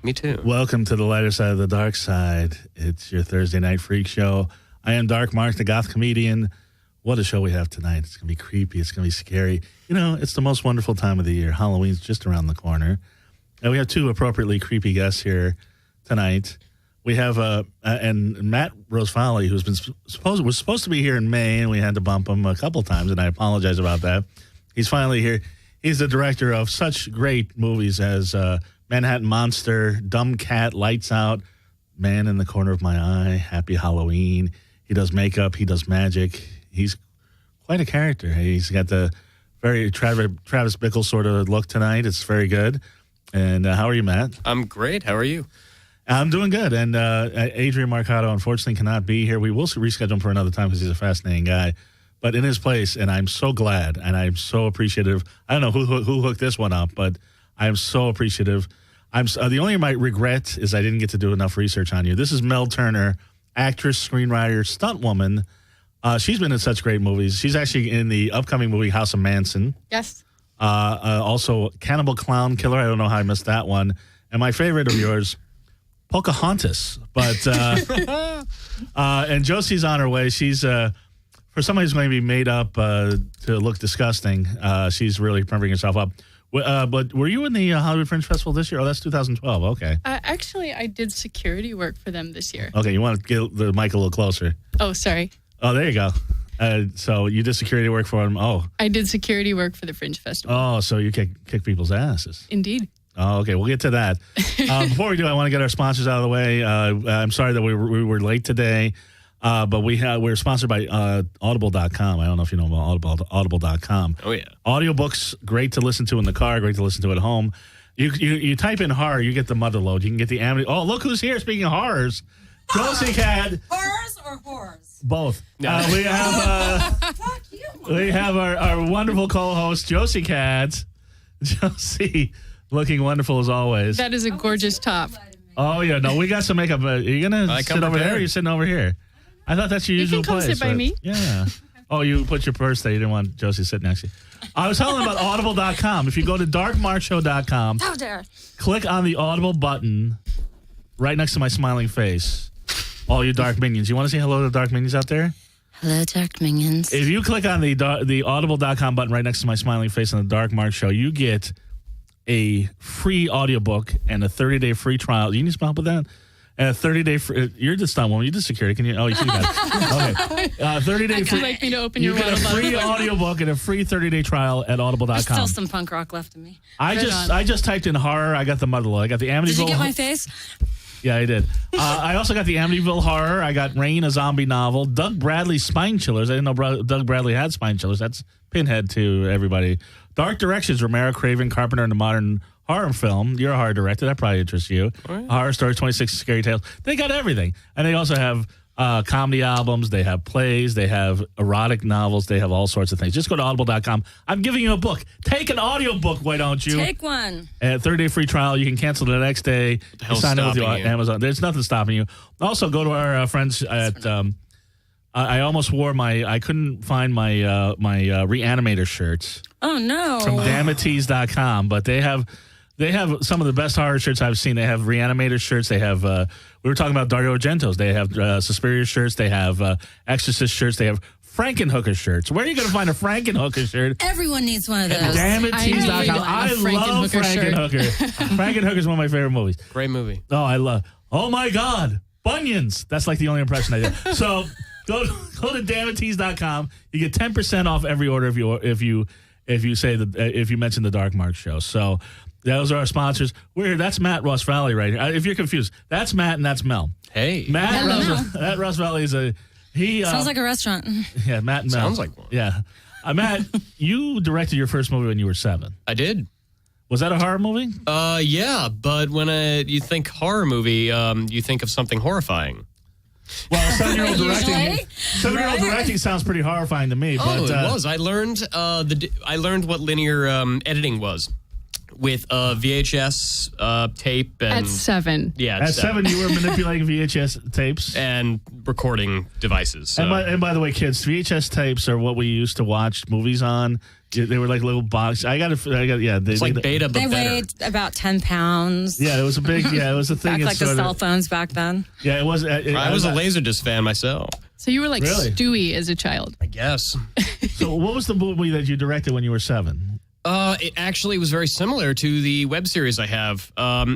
Me too. Welcome to the lighter side of the dark side. It's your Thursday night freak show. I am Dark Mark, the goth comedian. What a show we have tonight. It's going to be creepy. It's going to be scary. You know, it's the most wonderful time of the year. Halloween's just around the corner. And we have two appropriately creepy guests here tonight. We have and Matt Rosefali, who's been was supposed to be here in May, and we had to bump him a couple times, and I apologize about that. He's finally here. He's the director of such great movies as Manhattan Monster, Dumb Cat, Lights Out, Man in the Corner of My Eye, Happy Halloween. He does makeup. He does magic. He's quite a character. He's got the very Travis Bickle sort of look tonight. It's very good. And how are you, Matt? I'm great. How are you? I'm doing good. And Adrian Marcato, unfortunately, cannot be here. We will reschedule him for another time because he's a fascinating guy. But in his place, and I'm so glad, and I'm so appreciative. I don't know who hooked this one up, but I'm so appreciative. The only my regret is I didn't get to do enough research on you. This is Mel Turner, actress, screenwriter, stunt woman. She's been in such great movies. She's actually in the upcoming movie House of Manson. Yes. Also, Cannibal Clown Killer. I don't know how I missed that one. And my favorite of yours, Pocahontas. But and Josie's on her way. She's for somebody who's going to be made up to look disgusting. She's really pumping herself up. But were you in the Hollywood Fringe Festival this year? Oh, that's 2012. Okay. Actually, I did security work for them this year. Okay, you want to get the mic a little closer. Oh, sorry. Oh, there you go. So you did security work for them. Oh, I did security work for the Fringe Festival. Oh, so you kick people's asses. Indeed. Oh, okay. We'll get to that. Before we do, I want to get our sponsors out of the way. I'm sorry that we were late today, but we're sponsored by Audible.com. I don't know if you know about Audible.com. Oh, yeah. Audiobooks, great to listen to in the car, great to listen to at home. You type in horror, you get the mother load. You can get the Amity. Oh, look who's here. Speaking of horrors, Josie Cad. Horrors or whores? Both. No. We have Fuck you. we have our wonderful co-host, Josie Katz. Josie, looking wonderful as always. That is a gorgeous top. Oh, yeah. No, we got some makeup. Are you going to sit over there or are you sitting over here? I thought that's your usual can come place. sit by me. Yeah. Oh, you put your purse there. You didn't want Josie sitting next to you. I was telling about Audible.com. If you go to darkmarkshow.com, How dare. click on the Audible button right next to my smiling face. All you dark minions. You want to say hello to the dark minions out there? Hello, dark minions. If you click on the Audible.com button right next to my smiling face on the Dark Mark Show, you get a free audiobook and a 30-day free trial. You need some help with that? And a 30-day free... You're the stunt woman. You just security. Can you... Oh, you got it. Okay. 30-day free... Would you like me to open your You get a free audiobook and a free 30-day trial at Audible.com. There's still some punk rock left in me. I just typed in horror. I got the Motherload. I got the Amityville... Did you get my face? Yeah, I did. I also got the Amityville Horror. I got Rain, a zombie novel. Doug Bradley's Spine Chillers. I didn't know Doug Bradley had Spine Chillers. That's Pinhead to everybody. Dark Directions, Romero, Craven, Carpenter, and the modern horror film. You're a horror director. That probably interests you. Right. Horror Stories, 26 Scary Tales. They got everything. And they also have comedy albums. They have plays. They have erotic novels. They have all sorts of things. Just go to audible.com. I'm giving you a book. Take an audiobook, why don't you? Take one. 30-day free trial. You can cancel the next day. What the hell's sign up with stopping you? Amazon. There's nothing stopping you. Also, go to our friends at... I almost wore I couldn't find my Reanimator shirts. Oh, no. From damatees.com, but they have some of the best horror shirts I've seen. They have Reanimator shirts. They have, we were talking about Dario Argento's. They have Suspiria shirts. They have Exorcist shirts. They have Frankenhooker shirts. Where are you going to find a Frankenhooker shirt? Everyone needs one of those. Damatees.com. I love Frankenhooker. Frankenhooker is one of my favorite movies. Great movie. Oh my God. Bunions. That's like the only impression I did. So go to damatees.com. You get 10% off every order if you mention the Dark Mark Show. So those are our sponsors. That's Matt Ross Valley right here. If you're confused, that's Matt and that's Mel. Hey. Matt Ross Valley is sounds like a restaurant. Yeah, Matt and Mel. Sounds like one. Yeah. Matt, you directed your first movie when you were 7. I did. Was that a horror movie? Yeah, but when you think horror movie, you think of something horrifying. Well, 7-year-old directing. 7-year-old directing sounds pretty horrifying to me. But, it was. I learned what linear editing was with a VHS tape. And, At 7. Yeah. At 7, you were manipulating VHS tapes. And recording devices. So. And by the way, kids, VHS tapes are what we used to watch movies on. They were like little boxes. It's like beta, but They better. weighed about 10 pounds. Yeah, it was a big. Yeah, it was a thing. Back like the cell phones back then. Yeah, it was. I was a Laserdisc fan myself. So you were like Really? Stewie as a child. I guess. So, what was the movie that you directed when you were 7? It actually was very similar to the web series I have.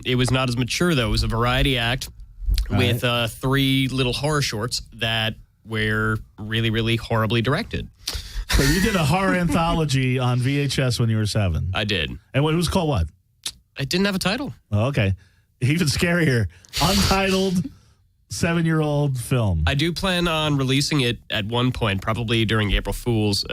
It was not as mature, though. It was a variety act with 3 little horror shorts that were really, really horribly directed. So you did a horror anthology on VHS when you were 7. I did. And it was called what? It didn't have a title. Oh, okay. Even scarier. Untitled 7-year-old film. I do plan on releasing it at one point, probably during April Fool's,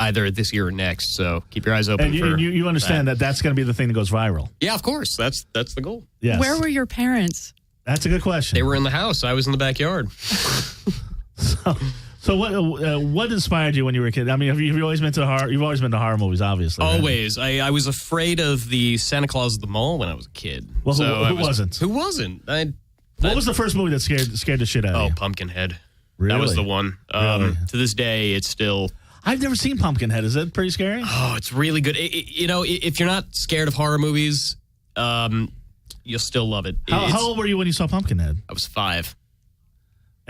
either this year or next. So keep your eyes open And for you understand that that's going to be the thing that goes viral. Yeah, of course. That's the goal. Yes. Where were your parents? That's a good question. They were in the house. I was in the backyard. So what inspired you when you were a kid? I mean, have you always been to horror? You've always been to horror movies, obviously. right? Always. I was afraid of the Santa Claus at the Mall when I was a kid. Well, So who wasn't? Who wasn't? What was the first movie that scared the shit out of you? Pumpkinhead. Really? That was the one. Really? To this day, it's still... I've never seen Pumpkinhead. Is that pretty scary? Oh, it's really good. If you're not scared of horror movies, you'll still love it. How old were you when you saw Pumpkinhead? I was 5.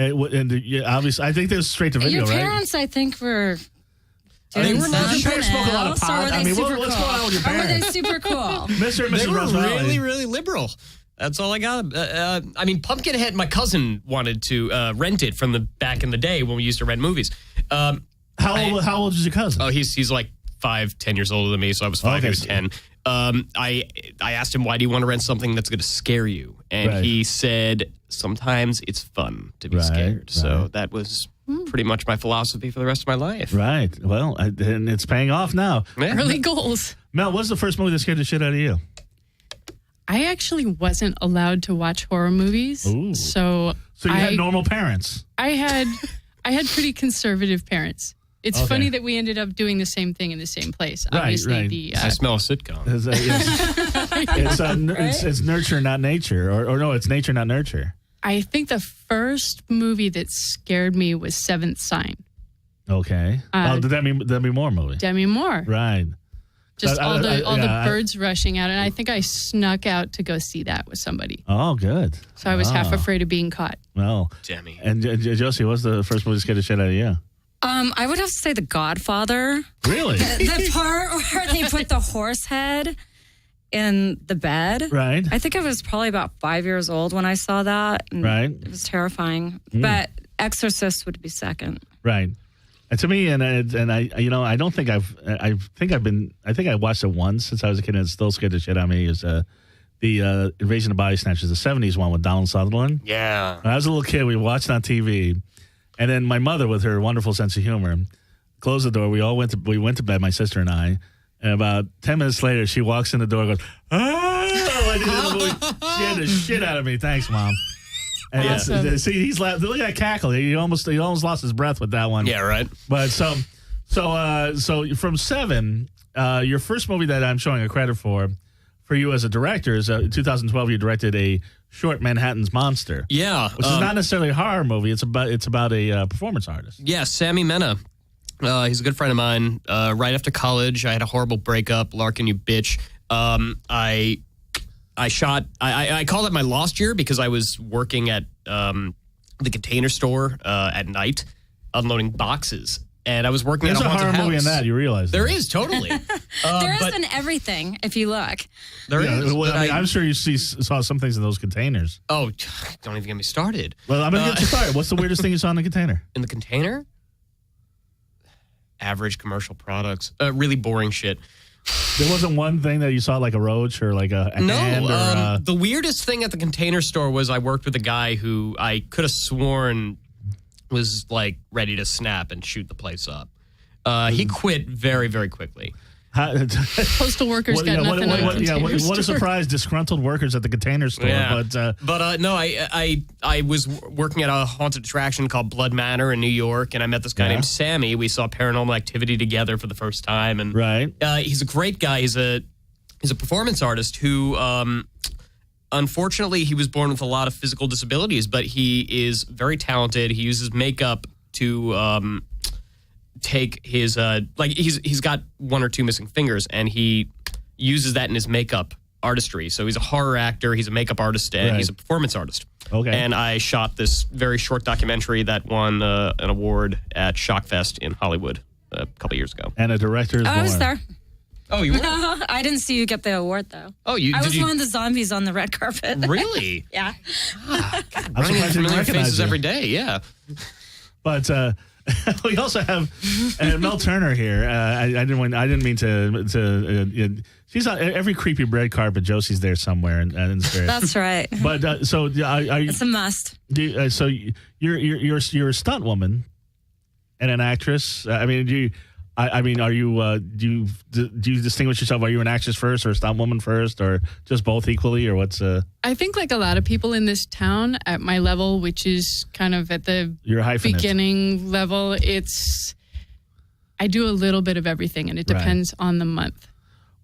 Obviously, I think there's straight to video, Your right? parents, I think, were. They were not- something your parents smoke a lot of else, or pot. were they I mean, super what's cool? going on with your Or were they parents? super cool? Mr. and They Mrs. were Rose Valley. really, really liberal. That's all I got. I mean, Pumpkinhead, my cousin wanted to rent it from the back in the day when we used to rent movies. How old is your cousin? Oh, he's like 10 years older than me, so I was 5, he was 10. I asked him, why do you want to rent something that's going to scare you? And Right. he said, sometimes it's fun to be Right, scared. So right. that was pretty much my philosophy for the rest of my life. Right. Well, and it's paying off now. Yeah. Early goals. Mel, what's the first movie that scared the shit out of you? I actually wasn't allowed to watch horror movies. Ooh. So So you had normal parents. I had pretty conservative parents. It's Okay. funny that we ended up doing the same thing in the same place. Right, Obviously, right. the I smell a sitcom. It's nurture, not nature. Or no, it's nature, not nurture. I think the first movie that scared me was Seventh Sign. Okay. Did that mean more movie? Demi Moore. Right. Just all the yeah, birds rushing out, and I think I snuck out to go see that with somebody. Oh, good. So I was half Oh. afraid of being caught. Well, Demi. and Josie, what's the first movie that scared the shit out of you? I would have to say The Godfather. Really? The part where they put the horse head in the bed. Right. I think I was probably about 5 years old when I saw that. And Right. It was terrifying. But Exorcist would be second. Right. And to me, and I, I don't think I think I watched it once since I was a kid, and it still scared the shit out of me. Is the Invasion of Body Snatchers, the '70s one with Donald Sutherland. Yeah. When I was a little kid, we watched it on TV, and then my mother, with her wonderful sense of humor, closed the door. We went to bed, my sister and I. And about 10 minutes later, she walks in the door and goes, "Ah!" Like in the movie. Scared the shit out of me. Thanks, Mom. And Awesome. see, he's laughing. Look at that cackle. He almost lost his breath with that one. Yeah, right. But so from 7, your first movie that I'm showing a credit for you as a director is 2012. You directed a short, Manhattan's Monster. Yeah. Which is not necessarily a horror movie. It's about a performance artist. Yeah, Sammy Mena. He's a good friend of mine. Right after college, I had a horrible breakup. Larkin, you bitch. I called it my lost year because I was working at the Container Store at night, unloading boxes, and I was working There's at a a haunted horror house. movie in that. You realize There that. is totally. There is but in everything, if you look. there Yeah, is. well, but I mean, I'm sure you saw some things in those containers. oh, don't even get me started. Well, I'm going to get you started. What's the weirdest thing you saw in the container? In the container, average commercial products, really boring shit. There wasn't one thing that you saw, like a roach or like a hand or the weirdest thing at the Container Store was I worked with a guy who I could have sworn was like ready to snap and shoot the place up. He quit very, very quickly. Postal workers got nothing on the Container what a Store. surprise! Disgruntled workers at the Container Store. Yeah. But No, I was working at a haunted attraction called Blood Manor in New York, and I met this guy Yeah. named Sammy. We saw Paranormal Activity together for the first time, and right. he's a great guy. He's He's a performance artist who, unfortunately, he was born with a lot of physical disabilities, but he is very talented. He uses makeup to take his he's got one or two missing fingers, and he uses that in his makeup artistry. So he's a horror actor, he's a makeup artist, and he's a performance artist. Okay. And I shot this very short documentary that won an award at Shockfest in Hollywood a couple years ago. And a director is born. I was there. Oh, you were? I didn't see you get the award, though. Oh, I was one of the zombies on the red carpet. Really? Yeah. Running into familiar faces every day, yeah. But we also have Mel Turner here. I didn't mean to. She's on every creepy red carpet. Josie's there somewhere in spirit. That's right. But It's a must. So you're a stunt woman and an actress. Are you? Do you distinguish yourself? Are you an actress first, or a stunt woman first, or just both equally, or what's? I think like a lot of people in this town at my level, which is kind of at the beginning level, I do a little bit of everything, and it depends on the month.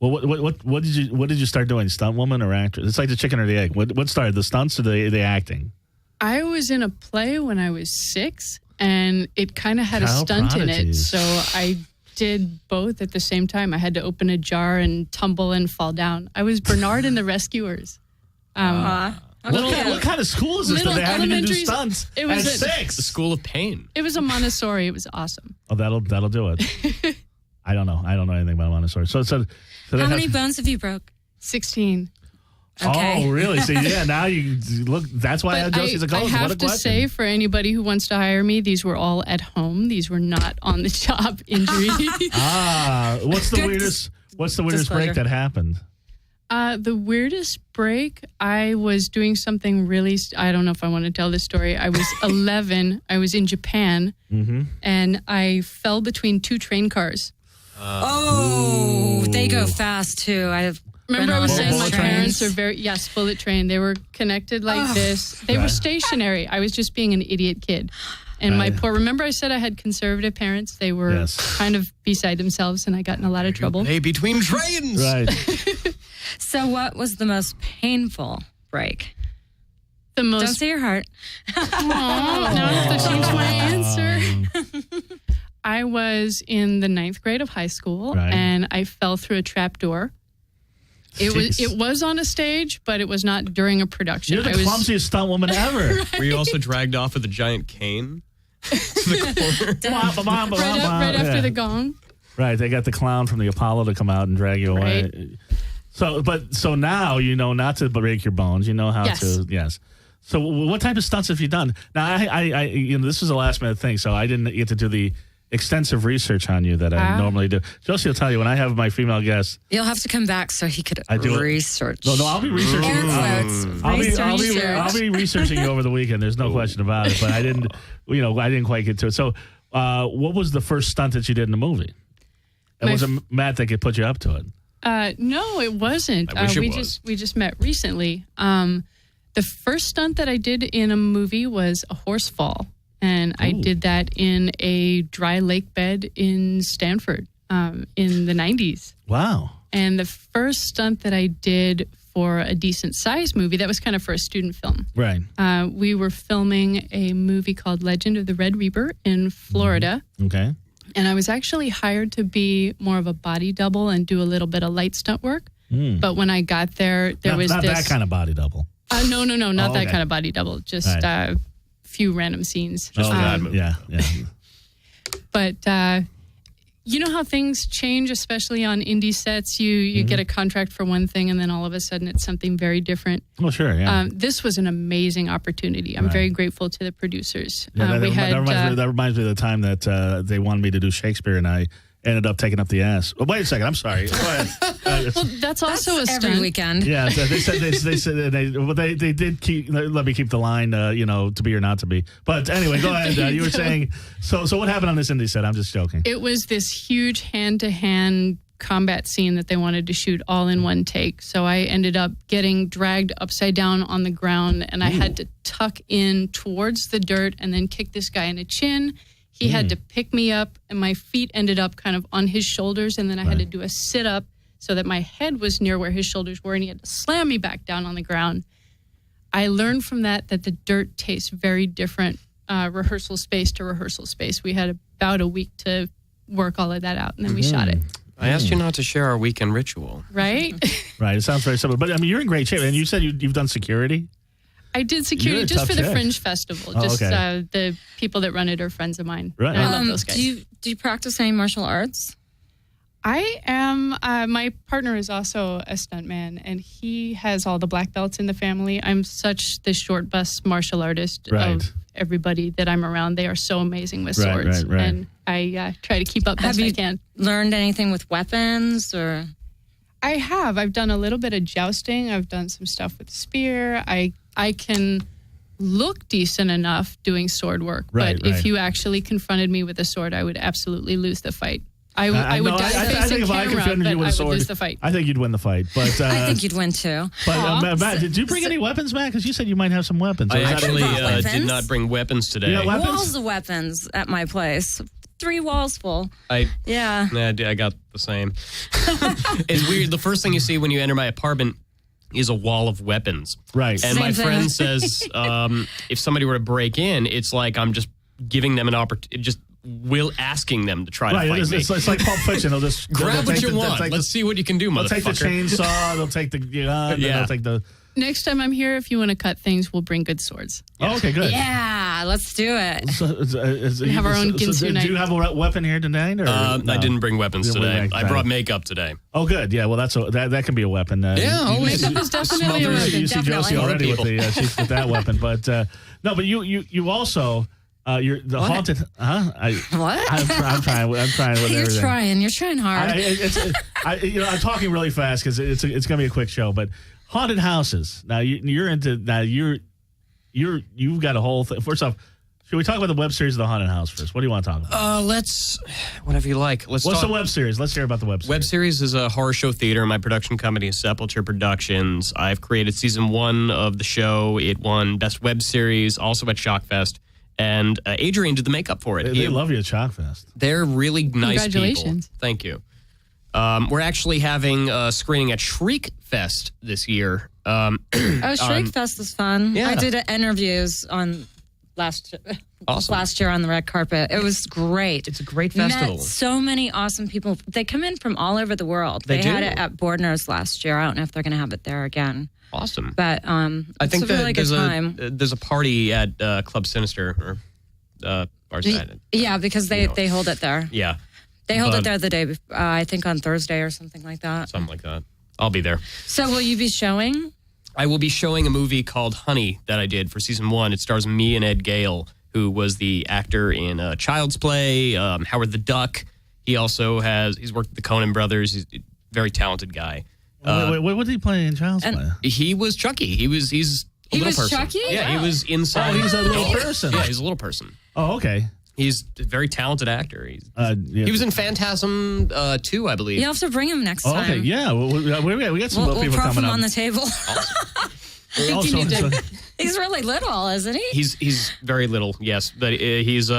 Well, what did you start doing? Stunt woman or actress? It's like the chicken or the egg. What started, the stunts or the acting? I was in a play when I was 6, and it kind of had a stunt in it, so I did both at the same time. I had to open a jar and tumble and fall down. I was Bernard and the Rescuers. What kind of school is this that they have you do stunts at 6? The School of Pain. It was a Montessori. It was awesome. Oh, that'll do it. I don't know anything about Montessori. So how many bones have you broke? 16. Okay. Oh, really? So now you look. That's why Josie's a ghost. I have to say, for anybody who wants to hire me, these were all at home. These were not on the job injuries. What's the weirdest? What's the weirdest break that happened? The weirdest break, I was doing something really. I don't know if I want to tell this story. I was 11. I was in Japan, and I fell between 2 train cars. They go fast too. Remember, I was saying my bullet parents trains? are bullet train. They were connected like this. They were stationary. I was just being an idiot kid. And remember I said I had conservative parents? They were kind of beside themselves, and I got in a lot of trouble. Hey, between trains. Right. So what was the most painful break? Don't say your heart. Now I have to change my answer. I was in the 9th grade of high school, and I fell through a trap door. It was on a stage, but it was not during a production. You're the clumsiest stunt woman ever. Were you also dragged off with a giant cane to the corner? right after the gong. Right, they got the clown from the Apollo to come out and drag you away. So now you know not to break your bones. You know how to. Yes. So what type of stunts have you done? Now I this was a last minute thing, so I didn't get to do the extensive research on you that I normally do. Josie will tell you when I have my female guests. You'll have to come back so he could research. No, I'll be researching. I'll be researching you over the weekend. There's no question about it. But I didn't quite get to it. So, what was the first stunt that you did in the movie? And was it Matt that could put you up to it? No, it wasn't. I wish it was. We just met recently. The first stunt that I did in a movie was a horse fall. And I did that in a dry lake bed in Stanford in the 90s. Wow. And the first stunt that I did for a decent sized movie, that was kind of for a student film. Right. We were filming a movie called Legend of the Red Reaper in Florida. Okay. And I was actually hired to be more of a body double and do a little bit of light stunt work. But when I got there, was not that kind of body double. No, not that kind of body double. Just few random scenes. Yeah. But you know how things change, especially on indie sets. You get a contract for one thing, and then all of a sudden it's something very different. Well, sure, yeah. This was an amazing opportunity. I'm very grateful to the producers. Yeah, that reminds me of the time that they wanted me to do Shakespeare, and I ended up taking up the ass. Oh, wait a second. I'm sorry. Go ahead. Well, that's also a stunt. Every weekend. Yeah, they said they did let me keep the line, to be or not to be. But anyway, go ahead. You were saying so. What happened on this indie set? I'm just joking. It was this huge hand-to-hand combat scene that they wanted to shoot all in one take. So I ended up getting dragged upside down on the ground, and I had to tuck in towards the dirt and then kick this guy in the chin. He had to pick me up, and my feet ended up kind of on his shoulders, and then I had to do a sit-up, so that my head was near where his shoulders were, and he had to slam me back down on the ground. I learned from that the dirt tastes very different, rehearsal space to rehearsal space. We had about a week to work all of that out, and then we shot it. I asked you not to share our weekend ritual. Right? Right. It sounds very similar. But, I mean, you're in great shape. And you said you've done security? I did You're security a just tough for the chick. Fringe Festival. Oh, Just okay. the people that run it are friends of mine. Right. And I love those guys. Do you practice any martial arts? I am, my partner is also a stuntman, and he has all the black belts in the family. I'm such the short bus martial artist of everybody that I'm around. They are so amazing with swords. Right. And I try to keep up best I can. Learned anything with weapons or? I have. I've done a little bit of jousting. I've done some stuff with spear. I can look decent enough doing sword work, but if you actually confronted me with a sword, I would absolutely lose the fight. I would die facing camera, but I would lose the fight. I think you'd win the fight. But I think you'd win too. But Matt, did you bring any weapons back? Because you said you might have some weapons. I actually did not bring weapons today. You got weapons? Walls of weapons at my place. 3 walls full. Yeah, I got the same. It's weird. The first thing you see when you enter my apartment is a wall of weapons. Right. And my friend says if somebody were to break in, it's like I'm just giving them an opportunity, asking them to try to fight me. It's like Pulp Fiction. They'll just grab what you want. Let's see what you can do, motherfucker. They'll take the chainsaw. They'll take the gun. They'll take the. Next time I'm here, if you want to cut things, we'll bring good swords. Oh, okay, good. Yeah, let's do it. We have our own Ginsu knife. Do you have a weapon here tonight? Or, I didn't bring weapons today. I brought makeup today. Oh, good. Yeah, well, that can be a weapon. Makeup is definitely a weapon. You see Josie already with that weapon. But no, but you also. You're the haunted. What? I'm trying with everything. You're trying hard. I'm talking really fast because it's going to be a quick show. But haunted houses. Now you're into. Now you've got a whole thing. First off, should we talk about the web series of the haunted house first? What do you want to talk about? Let's whatever you like. What's the web series? Let's hear about the web series. Web series is a horror show theater. My production company is Sepulture Productions. I've created season 1 of the show. It won Best Web Series, also at Shockfest. And Adrian did the makeup for it. They love you at Shockfest. They're really nice Congratulations. people. Thank you. We're actually having a screening at Shriek Fest this year. Shriek Fest is fun. Yeah. I did interviews on last year on the red carpet. It was great. It's a great festival. Met so many awesome people. They come in from all over the world. They do. Had it at Bordner's last year. I don't know if they're going to have it there again. Awesome. But I think it's a really good time. There's a party at Club Sinister or yeah, because they hold it there. Yeah. They hold it there the day before, I think on Thursday or something like that. Something like that. I'll be there. So will you be showing? I will be showing a movie called Honey that I did for season 1. It stars me and Ed Gale, who was the actor in Child's Play, Howard the Duck. He's worked with the Coen brothers. He's a very talented guy. Wait, what did he play in Child's Play? He was Chucky. He's a little person. Chucky? Yeah, he was inside. Oh, he's a little person. Yeah, he's a little person. Oh, okay. He's a very talented actor. He was in Phantasm 2, I believe. You'll have to bring him next time. Okay, yeah. We got some We'll people prop coming him up. on the table. He's really little, isn't he? He's very little, yes, but he's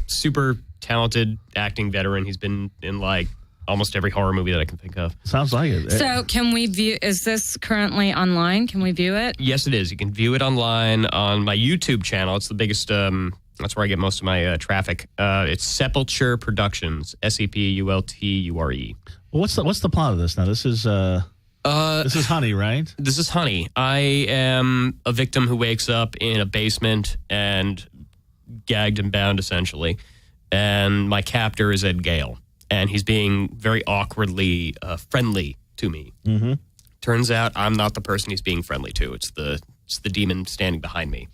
super talented acting veteran. He's been in like almost every horror movie that I can think of. Sounds like it. So can we view, is this currently online? Can we view it? Yes, it is. You can view it online on my YouTube channel. It's the biggest, that's where I get most of my traffic. It's Sepulture Productions, Sepulture. Well, what's the plot of this now? This is Honey, right? This is Honey. I am a victim who wakes up in a basement and gagged and bound, essentially. And my captor is Ed Gale. And he's being very awkwardly friendly to me. Mm-hmm. Turns out I'm not the person he's being friendly to. It's the demon standing behind me.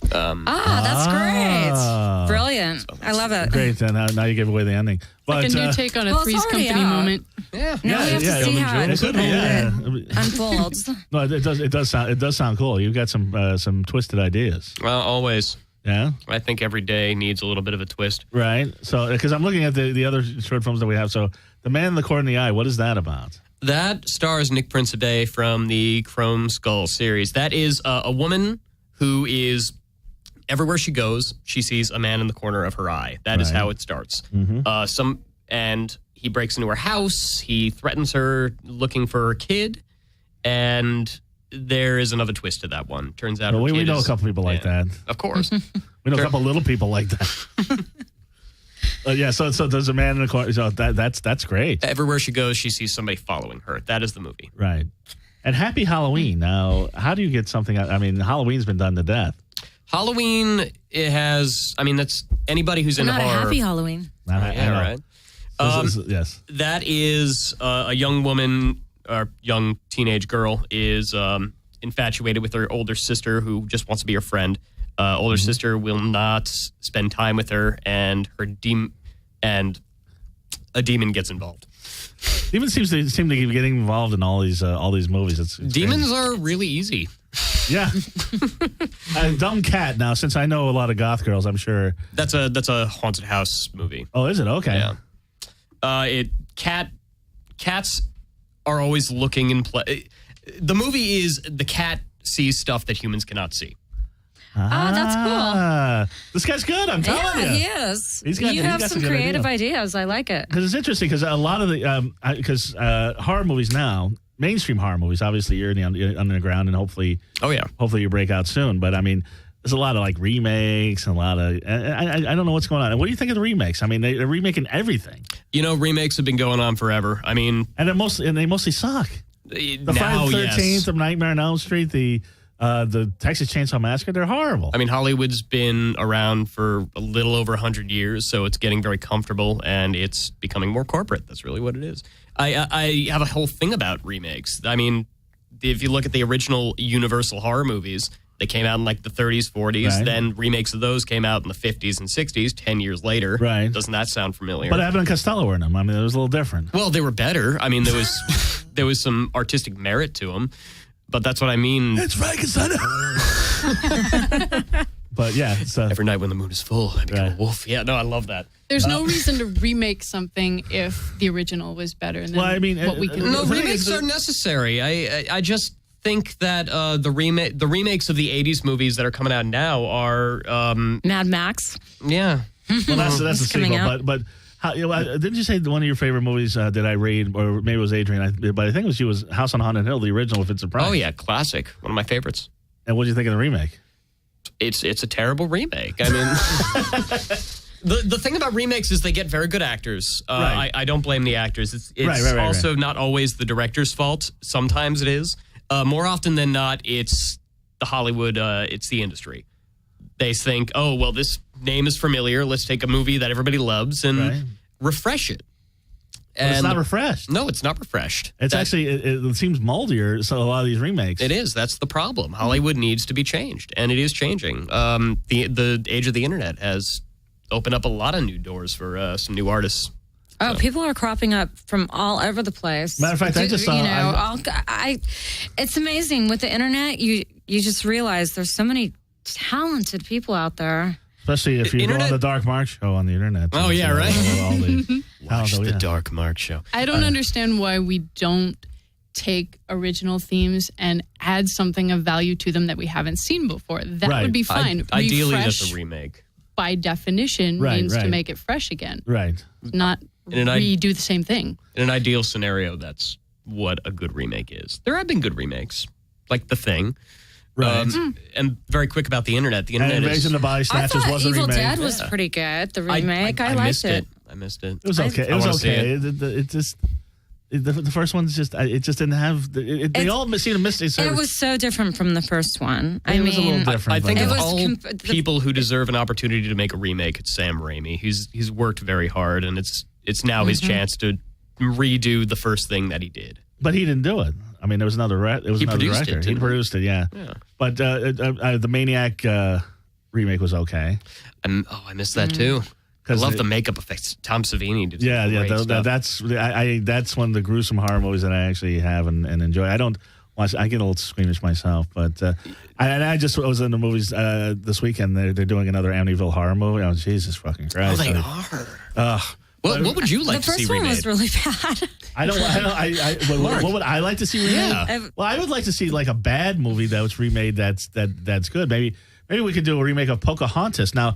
That's great. Brilliant. I love it. Great. Now you gave away the ending. But, like a new take on a Three's Company moment. Yeah. Now we have to see how it unfolds. No, it does sound cool. You've got some twisted ideas. Well, always. Yeah, I think every day needs a little bit of a twist. Right. So, because I'm looking at the other short films that we have. So, The Man in the Court in the Eye. What is that about? That stars Nick Principe from the Chrome Skull series. That is a woman who is everywhere she goes, she sees a man in the corner of her eye. That is how it starts. Mm-hmm. and he breaks into her house. He threatens her, looking for her kid, and there is another twist to that one. Turns out we know a couple people like that. Of course. We know a couple little people like that. So there's a man in the corner. So that's great. Everywhere she goes, she sees somebody following her. That is the movie. Right. And Happy Halloween. Now, how do you get something? I mean, Halloween's been done to death. Halloween, it has. I mean, that's anybody who's into Not horror. a happy Halloween. Right. Yes. That is a young woman or young teenage girl is infatuated with her older sister who just wants to be her friend. Older sister will not spend time with her, and a demon gets involved. Demons seem to be getting involved in all these movies. It's Demons crazy. are really easy. Yeah. Dumb Cat. Now, since I know a lot of goth girls, I'm sure That's a haunted house movie. Oh, is it? Okay. Yeah. Cats are always looking in play. The movie is the cat sees stuff that humans cannot see. That's cool. This guy's good. I'm telling you. He is. You have some creative ideas. I like it. Because it's interesting. Because a lot of the horror movies now, mainstream horror movies, obviously you're in the underground, and hopefully you break out soon. But I mean, there's a lot of like remakes and a lot of I don't know what's going on. And what do you think of the remakes? I mean, they're remaking everything. Remakes have been going on forever. I mean, and they mostly suck. The now, Friday the 13th yes. of Nightmare on Elm Street, the Texas Chainsaw Massacre, they're horrible. I mean, Hollywood's been around for a little over 100 years, so it's getting very comfortable, and it's becoming more corporate. That's really what it is. I have a whole thing about remakes. I mean, if you look at the original Universal horror movies, they came out in like the 30s, 40s. Right. Then remakes of those came out in the 50s and 60s, 10 years later. Right. Doesn't that sound familiar? But Abbott and Costello were in them. I mean, it was a little different. Well, they were better. I mean, there was some artistic merit to them. But that's what I mean. It's Frankenstein. But yeah, every night when the moon is full, I become a wolf. Yeah, no, I love that. There's no reason to remake something if the original was better than what we can do. No, remakes are necessary. I just think that the remakes of the 80s movies that are coming out now are Mad Max. Yeah. Well, that's a sequel. But how, didn't you say one of your favorite movies that I read, or maybe it was Adrian? But I think it was House on Haunted Hill, the original, if it's a price. Oh yeah, classic. One of my favorites. And what do you think of the remake? It's a terrible remake. I mean, the thing about remakes is they get very good actors. Right. I don't blame the actors. It's also not always the director's fault. Sometimes it is. More often than not, it's the Hollywood. It's the industry. They think, oh well, this name is familiar. Let's take a movie that everybody loves and refresh it. But it's not refreshed. No, it's not refreshed. It's actually, it seems moldier, so a lot of these remakes. It is. That's the problem. Hollywood needs to be changed, and it is changing. The age of the internet has opened up a lot of new doors for some new artists. Oh, people are cropping up from all over the place. Matter of fact, I just saw... it's amazing. With the internet, you just realize there's so many talented people out there. Especially if you go on the Dark Mark show on the internet. Oh, yeah, right? Watch the yeah. Dark Mark show. I don't understand why we don't take original themes and add something of value to them that we haven't seen before. That would be fine. Ideally, Refresh, that's a remake. by definition, means to make it fresh again. Right. Not redo the same thing. In an ideal scenario, that's what a good remake is. There have been good remakes, like The Thing. Right. And very quick about the internet. The internet Invasion of the Body Snatchers was a remake. Evil Dead was pretty good. The remake, I liked it. I missed it. It was okay. It was okay. It just the first one's just it just didn't have. They all seem to miss it. It was so different from the first one. It was a little different. I think of all people who deserve an opportunity to make a remake, it's Sam Raimi. He's worked very hard, and it's now his chance to redo the first thing that he did. But he didn't do it. I mean, there was another. He produced it. He produced it. Yeah. But the Maniac remake was okay. I missed that too. I love the makeup effects. Tom Savini did. That's one of the gruesome horror movies that I actually have and enjoy. I don't watch. I get a little squeamish myself, but I just was in the movies this weekend. They're doing another Amityville horror movie. Oh, Jesus fucking Christ! Oh, they are. What would you like to see remade? The first one was really bad. What would I like to see remade? Yeah. Well, I would like to see like a bad movie that was remade that's good. Maybe we could do a remake of Pocahontas. Now,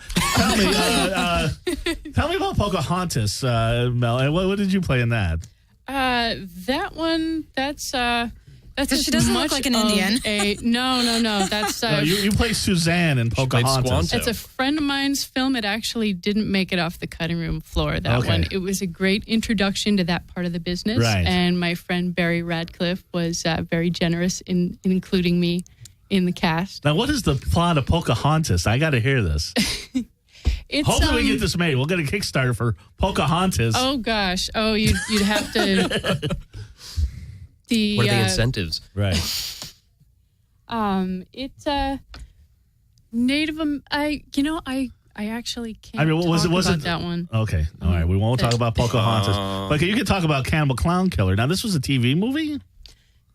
tell me about Pocahontas, Mel. And what did you play in that? That one, that's She doesn't look like an Indian. No. That's you play Suzanne in Pocahontas. Squanto. It's a friend of mine's film. It actually didn't make it off the cutting room floor, that Okay. one. It was a great introduction to that part of the business. Right. And my friend Barry Radcliffe was very generous in including me in the cast. Now, what is the plot of Pocahontas? I got to hear this. It's, Hopefully we get this made. We'll get a Kickstarter for Pocahontas. Oh, gosh. Oh, you'd have to... What are the incentives? Right. It's Native. I actually can't. I mean, talk about that one. Okay. All right. We won't talk about Pocahontas. But you can talk about Cannibal Clown Killer. Now, this was a TV movie?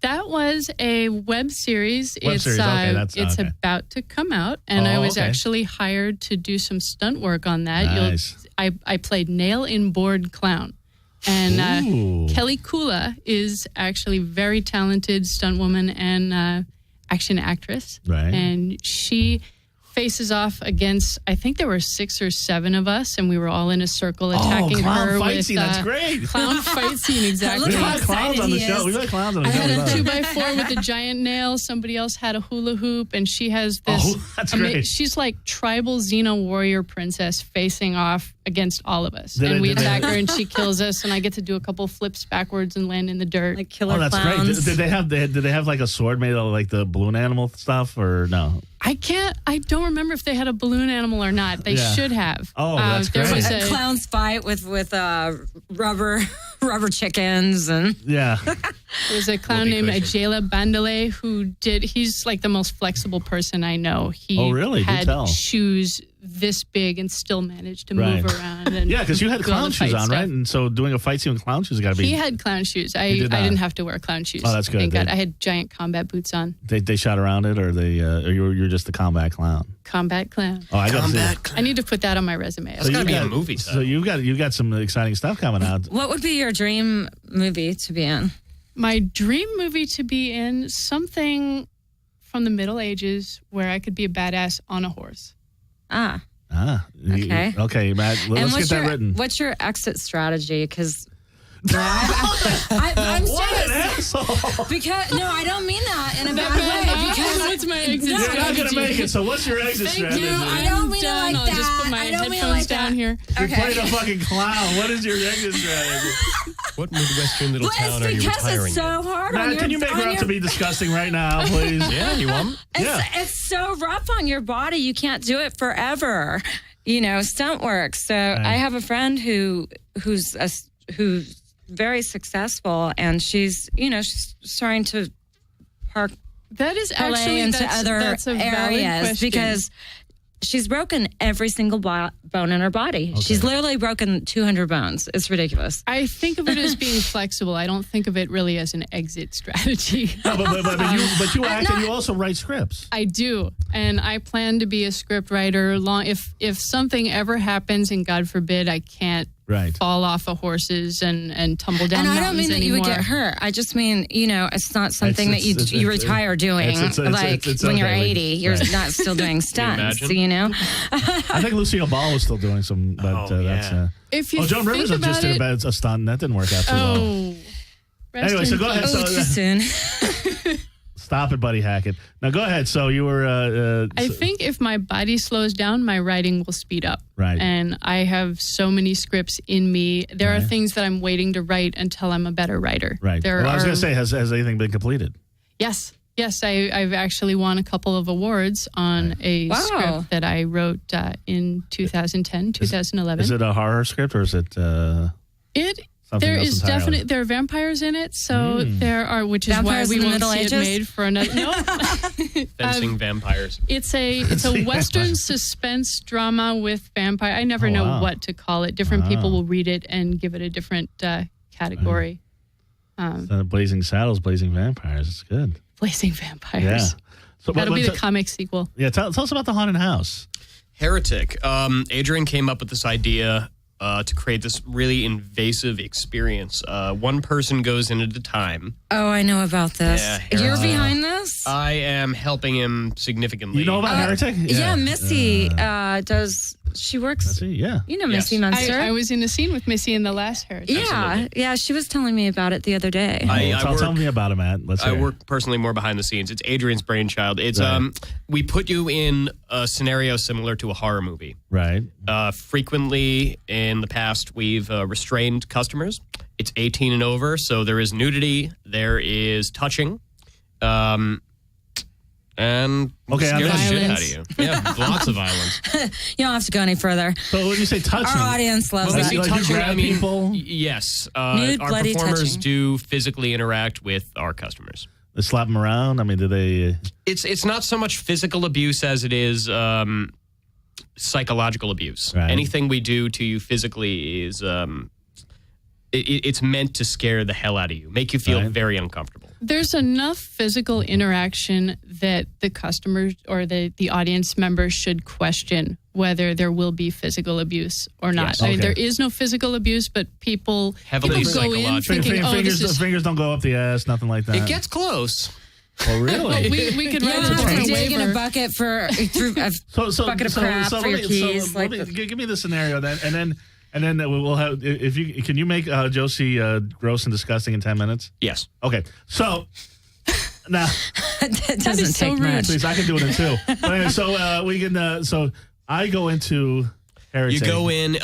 That was a web series. It's okay. about to come out, and I was okay. actually hired to do some stunt work on that. Nice. I played nail in board clown. And Ooh. Kelly Kula is actually very talented stunt woman and action actress. Right. And she faces off against, I think there were 6 or 7 of us, and we were all in a circle attacking clown her. fight with, scene. That's great. Clown fight scene, exactly. We Look how like clowns on the excited he show. is. We like clowns on the I show. had We a love it. 2x4 with a giant nail. Somebody else had a hula hoop, and she has this. Oh, that's great. She's like tribal Xena warrior princess facing off against all of us, Did and they- we did they- attack her, and she kills us, and I get to do a couple flips backwards and land in the dirt. Like killer Oh, that's clowns. great. Did they have like a sword made of like the balloon animal stuff or no? I don't remember if they had a balloon animal or not. They Yeah. should have. Oh, that's there great. was A clowns fight with rubber chickens and Yeah. There was a clown Whoopee named cushion. Ajela Bandele he's like the most flexible person I know. He Oh, really? Do had tell. shoes this big and still managed to Right. move around. And Yeah, because you had do all clown the shoes fight on, stuff. right? And so doing a fight scene with clown shoes got to be. He had clown shoes. I did not. didn't have to wear clown shoes. Oh, that's good. Thank God. They- I had giant combat boots on. They shot around it, or you're just the combat clown. Combat clown. Oh, I got to see. Combat it. clown. I need to put that on my resume. So That's gotta you be a got- movie So title. you got some exciting stuff coming out. what would be your dream movie to be in? My dream movie to be in, something from the Middle Ages where I could be a badass on a horse. Ah. Okay. Okay, Matt. Let's get that written. What's your exit strategy? Because I'm What an serious. asshole! Because no, I don't mean that in a bad way. Because What's my exit You're not strategy? going to make it. So what's your exit Thank strategy? you. I don't mean it done. like I'll just put that. my I don't mean it headphones like down that. here. You're playing a fucking clown. What is your exit strategy? What Midwestern little Well, town are it's you because retiring it's so in? hard on Matt, your. can you make on her out your- to be disgusting right now, please? Yeah, you want? Yeah. It's so rough on your body. You can't do it forever. Stunt work. So I have a friend who's very successful, and she's trying to park That is parlay actually into that's other a valid areas question. because she's broken every single bone in her body. She's literally broken 200 bones. It's ridiculous. I think of it as being flexible. I don't think of it really as an exit strategy. No, but you act and you also write scripts. I do, and I plan to be a script writer. If something ever happens, and God forbid, I can't Right. fall off of horses and tumble down And I don't mountains mean that you would anymore. get hurt. I just mean, it's not something It's- that you retire doing. it's When you're okay. 80, you're Right. not still doing stunts, imagine? I think Lucille Ball was still doing some, but Oh, that's. yeah. If you Joan think Rivers about just did it, a stunt and that didn't work out too well. oh. Rest Anyway, so in go ahead. peace. So, too soon. Stop it, Buddy Hackett. Now go ahead. So you were. I think if my body slows down, my writing will speed up. Right. And I have so many scripts in me. There are Right. things that I'm waiting to write until I'm a better writer. Right. There Well, I was are, going to say, has anything been completed? Yes. Yes, I've actually won a couple of awards on a Wow. script that I wrote in 2010, 2011. Is it a horror script or is it? It Something there else is entirely. definitely there are vampires in it, so there are, which is Vampires why we in the won't Middle see it Ages? made for another. No, Fencing vampires. it's a See, Western suspense drama with vampire. I never Oh, know wow. what to call it. Different people will read it and give it a different category. Blazing Saddles, Blazing Vampires. It's good. Blazing Yeah. vampires. So That'll be but- the comic sequel. Yeah. Tell us about the haunted house. Heretic. Adrian came up with this idea to create this really invasive experience. One person goes in at a time. Oh, I know about this. Yeah, You're behind this? I am helping him significantly. You know about Heretic? Yeah, Missy does. She works. Yeah. You know Yes. Missy Munster. I was in a scene with Missy in the last Heritage. Yeah, she was telling me about it the other day. Tell me about it, Matt. Let's hear I it. work personally more behind the scenes. It's Adrian's brainchild. It's Right. we put you in a scenario similar to a horror movie. Right. Frequently in the past, we've restrained customers. It's 18 and over, so there is nudity, there is touching, and Okay, scare the shit out of Violence. you. Yeah, lots of violence. You don't have to go any further. So when you say touching, Our audience loves When we that. say Like you touching, grab I mean, people? yes. Nude, our bloody performers touching. do physically interact with our customers. they slap them around. I mean, do they? It's not so much physical abuse as it is psychological abuse. Right. Anything we do to you physically is it's meant to scare the hell out of you, make you feel Right. very uncomfortable. There's enough physical interaction that the customers or the audience members should question whether there will be physical abuse or not. Yes. I mean, Okay. there is no physical abuse, but people Heavily go in psychological. thinking, oh, fingers, this is... fingers don't go up the ass, nothing like that. It gets close. Oh, really? Well, we could You write don't a have to different dig in a waiver. bucket for through a bucket of crap for your keys. Give me the scenario then, and then we'll have. If you can, you make Josie gross and disgusting in 10 minutes. Yes. Okay, so now it doesn't is so take rude. much. please, I can do it in 2. But anyway, so we can. So I go into Heretic. You go in.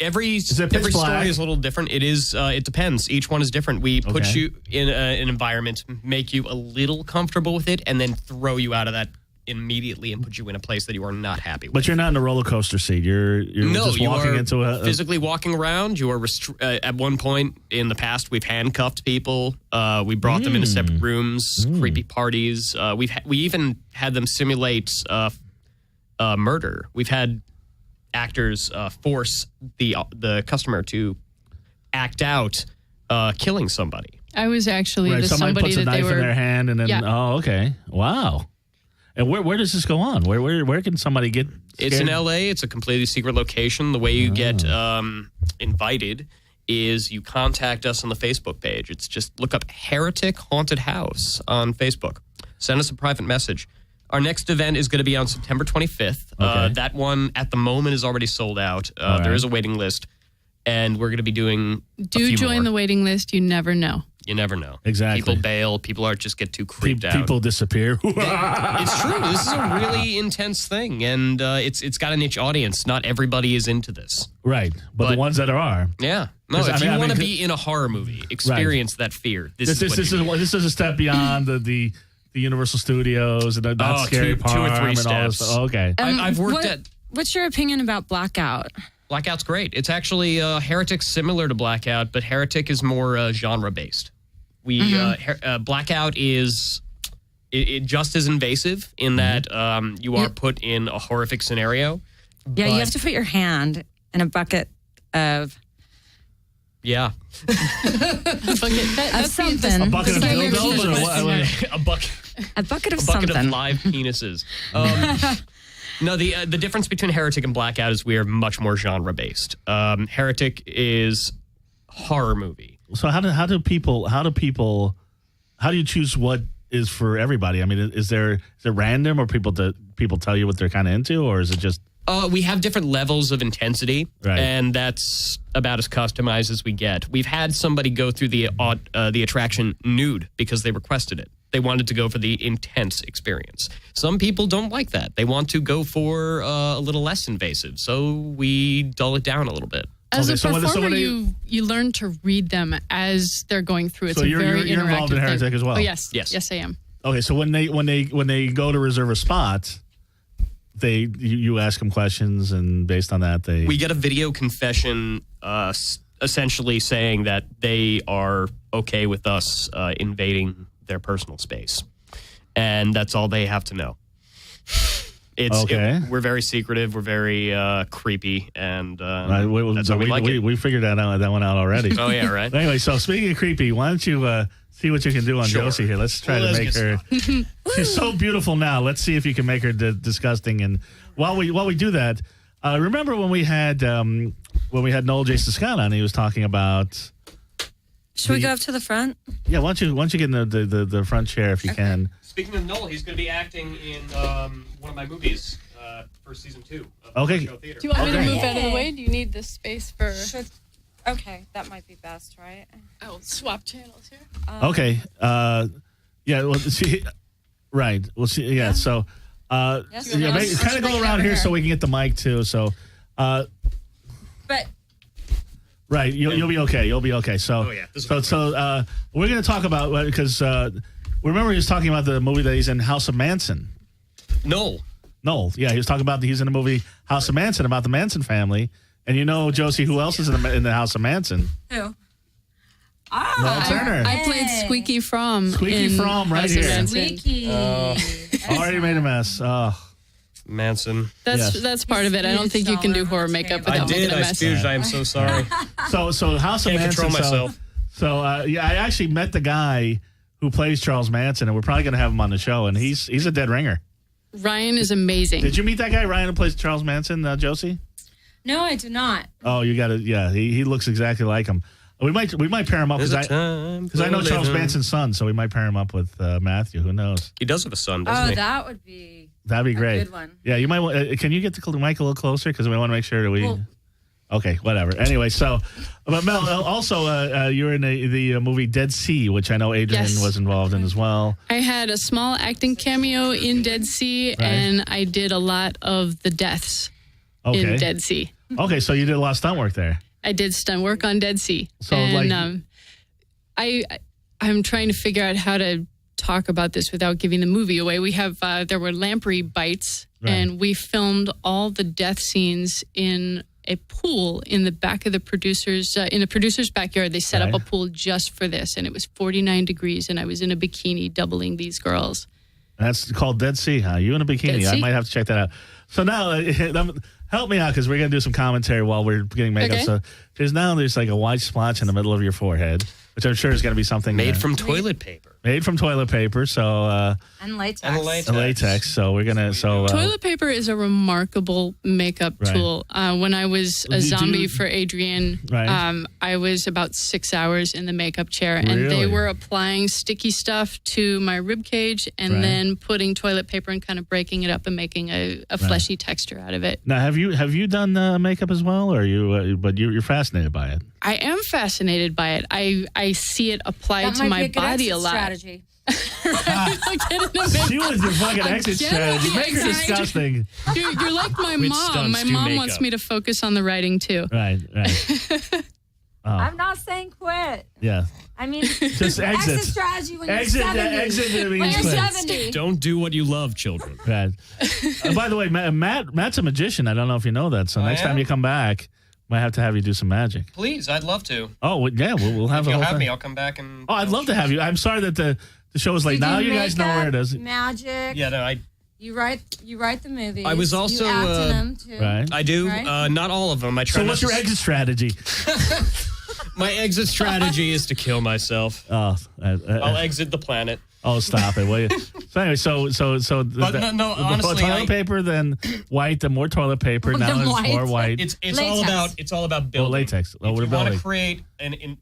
Every it pitch every black? story is a little different. It is. It depends. Each one is different. We put Okay. you in an environment, make you a little comfortable with it, and then throw you out of that immediately and put you in a place that you are not happy with. But you're not in a roller coaster seat. You're No, just you walking are into a physically walking around. You are at one point in the past, we've handcuffed people. We brought them into separate rooms, creepy parties. We even had them simulate murder. We've had actors force the customer to act out killing somebody. I was actually right. the Somebody somebody puts a that they knife in their were. hand, and then Yeah. oh, okay, wow. And where does this go on? Where can somebody get? It's in scared? LA. It's a completely secret location. The way you get invited is you contact us on the Facebook page. It's just look up Heretic Haunted House on Facebook. Send us a private message. Our next event is going to be on September 25th. Okay. That one at the moment is already sold out. All There right. is a waiting list, and we're going to be doing a Do few join more. the waiting list. You never know. You never know. Exactly. People bail. People are just get too creeped out. People disappear. It's true. This is a really intense thing, and it's got a niche audience. Not everybody is into this. Right, but the But- ones that are. Yeah. No, 'Cause, if I mean- you I want to mean, be in a horror movie, experience that fear. This This is a step beyond the Universal Studios and that Oh, scary two or Farm three and all this steps. stuff. Oh, okay. I've worked at What's your opinion about Blackout? Blackout's great. It's actually Heretic's similar to Blackout, but Heretic is more genre based. Blackout is it just as invasive in that you are put in a horrific scenario. Yeah, you but- have to put your hand in a bucket of Yeah. That's something. A bucket of Just give me dildos or a- what? a bucket. A bucket of A bucket something. of live penises. No, the difference between Heretic and Blackout is we are much more genre based. Heretic is horror movie. So how do you choose what is for everybody? I mean, is it random, or people tell you what they're kind of into, or is it just? We have different levels of intensity, Right. and that's about as customized as we get. We've had somebody go through the attraction nude because they requested it. They wanted to go for the intense experience. Some people don't like that. They want to go for a little less invasive, so we dull it down a little bit. As Okay, a so performer, when they- you learn to read them as they're going through. It's So a you're very involved in interactive Heretic thing. as well? Oh yes, Yes. yes, I am. Okay, so when they go to reserve a spot, you ask them questions, and based on that, We get a video confession essentially saying that they are okay with us invading their personal space. And that's all they have to know. Okay. We're very secretive. We're very creepy. And Right, that's how we like it. we figured that one out already. Oh, yeah, right? Anyway, so speaking of creepy, why don't you see what you can do on Sure. Josie here? Let's try Let's to make get her. She's so beautiful now. Let's see if you can make her disgusting. And while we do that, remember when we had when we had Noel Jason Scott on, he was talking about. Should we go up to the front? Yeah, why don't you get in the front chair if you can. Speaking of Noel, he's going to be acting in one of my movies for season 2 of Okay. the Show Theater. Do you want me to Okay. move out of the way? Do you need this space for? Okay, that might be best, right? Oh, swap channels here. Okay. Yeah. Well, see. Right. Well, see. Yeah. So. Yes, Yeah, no, kind of go around here so we can get the mic too. So. But Right, you'll be okay. You'll be okay. So, yeah, we're going to talk about because remember he was talking about the movie that he's in, House of Manson. Noel. Noel, yeah, he was talking about he's in the movie House of Manson about the Manson family, and you know, Josie, who else is in the House of Manson? who? Noel Turner. I played Squeaky Fromm. Squeaky in Fromm, right House of here. Manson. Squeaky. Already made a mess. Oh, Manson. That's Yes. that's part of it. I don't think you can do horror makeup I without making did. a I mess. spooged. I am so sorry. so House of Can't Manson. control myself. So yeah, I actually met the guy who plays Charles Manson, and we're probably going to have him on the show, and he's a dead ringer. Ryan is amazing. Did you meet that guy, Ryan, who plays Charles Manson, Josie? No, I do not. Oh, you got to. Yeah, he looks exactly like him. We might pair him up because I know Charles Manson's son, so we might pair him up with Matthew. Who knows? He does have a son, doesn't he? That would be That'd be great. a good one. Yeah, you might. Can you get the mic a little closer because we want to make sure that we. Well- Okay, whatever. Anyway, so, but Mel, also you were in the movie Dead Sea, which I know Adrian Yes. was involved in as well. I had a small acting cameo in Dead Sea, and I did a lot of the deaths Okay. in Dead Sea. Okay, so you did a lot of stunt work there. I did stunt work on Dead Sea. So, and I'm trying to figure out how to talk about this without giving the movie away. We have there were lamprey bites, Right. and we filmed all the death scenes in a pool in the back of the producer's in the producer's backyard. They set Right. up a pool just for this, and it was 49 degrees, and I was in a bikini doubling these girls. That's called Dead Sea, huh? You in a bikini. Dead I Sea. might have to check that out. So now, help me out because we're going to do some commentary while we're getting makeup. Okay. So there's like a white splotch in the middle of your forehead, which I'm sure is going to be something Made from toilet paper. Made from toilet paper. So And latex. And latex. latex. So we're gonna. Toilet paper is a remarkable makeup Right. tool. When I was a Do you- zombie for Adrian, Right. I was about 6 hours in the makeup chair, and they Really? were applying sticky stuff to my rib cage and Right. then putting toilet paper and kind of breaking it up and making a fleshy texture out of it. Now, have you done makeup as well, or you? But you're fascinated by it. I am fascinated by it. I see it applied That to might my be a good body a exit lot. strategy. She was your fucking exit Again, strategy. Make her exactly. disgusting. You're like my Which mom. stunts My do mom makeup? wants me to focus on the writing too. Right. I'm not saying quit. Yeah. I mean, Just exit exit. strategy when Exit. you're 70. Exit When means you're quit. 70. Don't do what you love, children. Right. By the way, Matt's a magician. I don't know if you know that. So I next time am? you come back, might have to have you do some magic. Please, I'd love to. Oh yeah, we'll have If a you'll whole have thing. me, I'll come back and. Oh, I'd love to have you. I'm sorry that the show is late. Now you guys know where it is. Magic. Yeah, no, You write the movies. I was also, you act in them too. Right. I do. Right. Not all of them. I try. So not what's to your exit strategy? My exit strategy is to kill myself. Oh, I'll exit the planet. oh, stop it, will you? So anyway, so But no, honestly, toilet paper, then white, then more toilet paper. Now Then it's white. more white. It's Latex. all about building. latex. Oh, If we're you want building. to create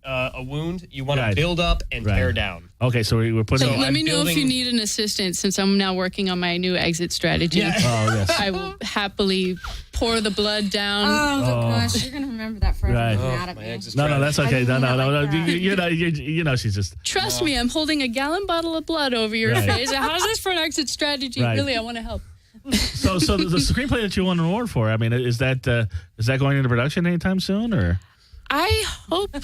a wound, you want Right. to build up and Right. tear down. Okay, so we're putting. So So let I'm me know if you building- need an assistant since I'm now working on my new exit strategy. Yeah. Oh yes. I will happily pour the blood down. Oh, gosh, you're gonna remember that forever. Right. You're Oh, mad at my me. exit No, strategy. that's okay. No. like that. You know, she's just. Trust me, I'm holding a gallon bottle of blood over your Right. face. How's this for an exit strategy? Right. Really, I want to help. So the screenplay that you won an award for. I mean, is that going into production anytime soon, or? I hope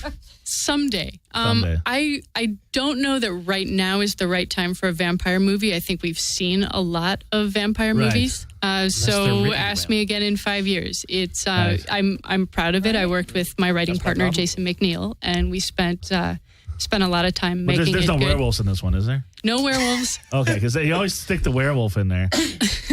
someday. Someday. I don't know that right now is the right time for a vampire movie. I think we've seen a lot of vampire Right. they're movies. So written ask well. me again in 5 years. It's Right. I'm proud of it. I worked with my writing That's my partner problem. Jason McNeil, and we spent a lot of time But making there's it no good. werewolves in this one, is there? No werewolves. Okay, because they always stick the werewolf in there.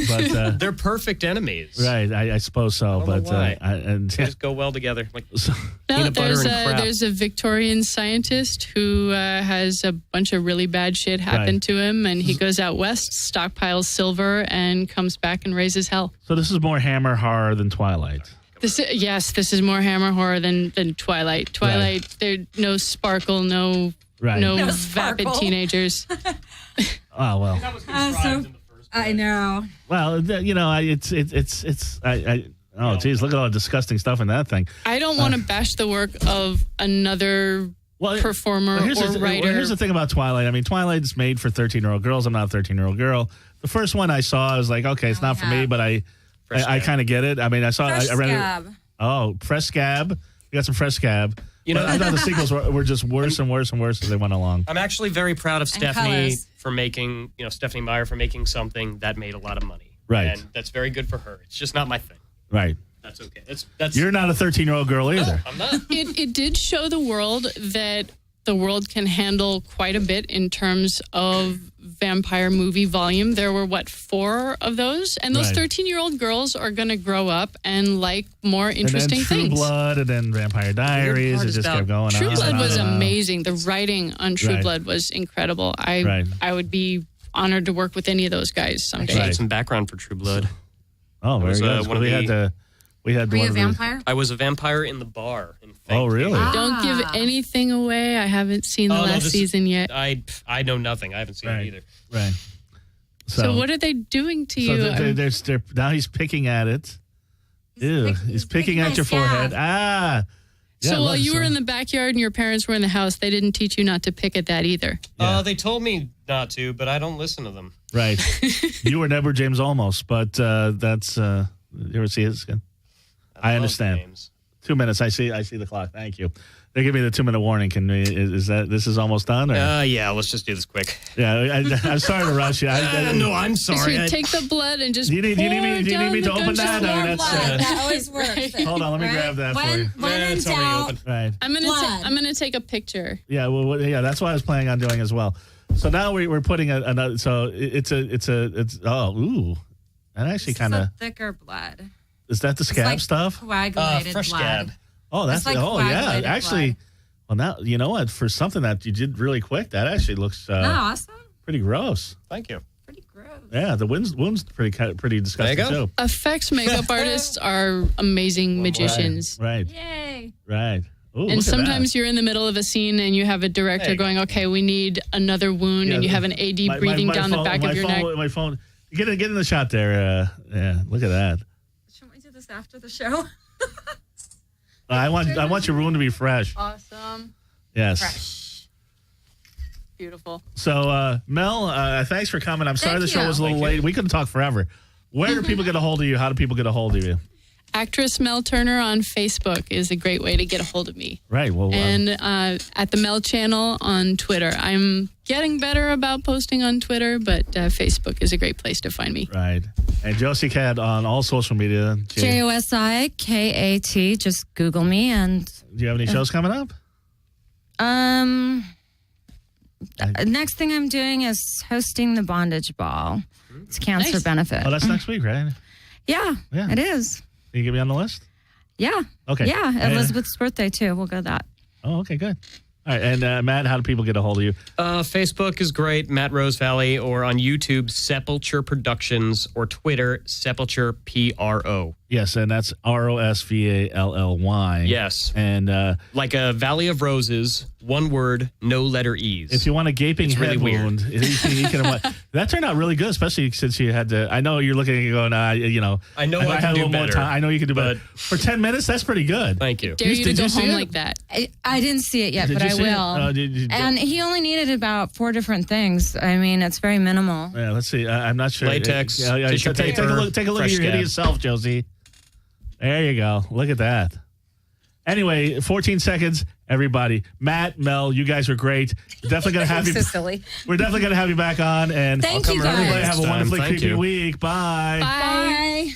But They're perfect enemies. right, I suppose so. don't But know why. and They just go well together. Like so, No, Peanut butter there's and crap. there's a Victorian scientist who has a bunch of really bad shit happen Right. to him, and he goes out west, stockpiles silver, and comes back and raises hell. so this is more Hammer horror than Twilight. This is more Hammer horror than Twilight. Twilight, there's no sparkle, no No vapid sparkle. teenagers. Oh well. That was contrived in the first I know. Well, oh geez, look at all the disgusting stuff in that thing. I don't want to bash the work of another performer or writer. Here's the thing about Twilight. I mean, Twilight's made for 13-year-old girls. I'm not a 13-year-old girl. The first one I saw, I was like, okay, it's not for me, but I kind of get it. I mean, I read Scab. it. Oh, Fresh Scab. We got some Fresh Scab. You know, I thought the sequels were just worse and worse and worse as they went along. I'm actually very proud of Stephanie colors. for making, Stephanie Meyer for making something that made a lot of money. Right. And that's very good for her. It's just not my thing. Right. That's okay. That's You're not a 13-year-old girl either. I'm not. It did show the world that the world can handle quite a bit in terms of vampire movie volume. There were, 4 of those? And those Right. 13-year-old girls are going to grow up and like more interesting and then True things. Blood, and then Vampire Diaries. part It is just about kept going True on. Blood and was on. amazing. The writing on True Right. Blood was incredible. I would be honored to work with any of those guys someday. Actually, some background for True Blood. Oh, very was, good. one of We had Were you one a of the- vampire? I was a vampire in the bar. In Oh, Fake. really? Don't give anything away. I haven't seen the last season yet. I know nothing. I haven't seen it either. Right. So what are they doing to you? they're now he's picking at it. Ew, he's picking at my your scab. forehead. Ah. Yeah, So while look, you were in the backyard and your parents were in the house, they didn't teach you not to pick at that either. Yeah. They told me not to, but I don't listen to them. Right. You were never James Olmos, but that's you ever see his skin? I love understand. James. 2 minutes. I see the clock. Thank you. They give me the 2-minute warning. Can we? Is that this is almost done? Or? Yeah, let's just do this quick. Yeah, I'm sorry to rush you. No, I'm So sorry. you take the blood and just Do you need me to open that? Or Warm that's, blood. That always works. hold on, let me grab that for you. When in it's already doubt, open. Right. I'm Blood. gonna take a picture. Yeah. Well, yeah. That's what I was planning on doing as well. So now we're putting another. So it's oh ooh, that actually this kind is of a thicker blood. is that the scab like stuff? Coagulated Fresh blood. scab. Oh, that's It's like oh yeah. coagulated Actually, blood. well now you know what? For something that you did really quick, that actually looks Awesome. pretty gross. Thank you. Pretty gross. Yeah, the wound's pretty disgusting There you go. too. Effects makeup artists are amazing magicians. Right. Yay. Right. Ooh, look And at sometimes you're in the middle of a scene and you have a director There you go. going, okay, we need another wound, Yeah, and you have an AD my breathing down phone, the back of your neck. My phone. Get in the shot there. Yeah, look at that. Shouldn't we do this after the show? I want your wound to be fresh. Awesome. Yes. Fresh. Beautiful. So, Mel, thanks for coming. I'm sorry Thank the show you. was a little late. We couldn't talk forever. Where do people get a hold of you? How do people get a hold of you? Actress Mel Turner on Facebook is a great way to get a hold of me. Right. Well, And at the Mel channel on Twitter. I'm getting better about posting on Twitter, but Facebook is a great place to find me. right. And Josie Cat on all social media. JOSIKAT. Just Google me and Do you have any shows coming up? next thing I'm doing is hosting the Bondage Ball. It's cancer Nice. benefit. Oh, that's next week, right? Yeah, Yeah. it is. Can you get me on the list? Yeah. Okay. Yeah, Elizabeth's birthday too. We'll go that. Oh, okay, good. All right. And Matt, how do people get a hold of you? Facebook is great, Matt Rose Valley, or on YouTube, Sepulture Productions, or Twitter, Sepulture PRO. Yes, and that's ROSVALLY. Yes. And Like a Valley of Roses, one word, no letter E's. if you want a gaping It's head really weird. wound, that turned out really good, especially since you had to. I know you're looking at it going, you know. I know if I had can a do little more better, time. I know you can do better. but- For 10 minutes, that's pretty good. Thank you. Dare you to Did go you see home it? like that. I didn't see it yet, Did but you I see it? will. Oh, And he only needed about 4 different things. I mean, it's very minimal. Yeah, let's see. I'm not sure. Latex, tissue take a paper, look. Take a look at fresh your scab. hideous self, Josie. There you go. Look at that. Anyway, 14 seconds, everybody. Matt, Mel, you guys are great. Definitely gonna have you. silly. We're definitely gonna have you back on. And Thank you, guys. everybody have a Next time. wonderfully Thank creepy you. week. Bye. Bye. Bye.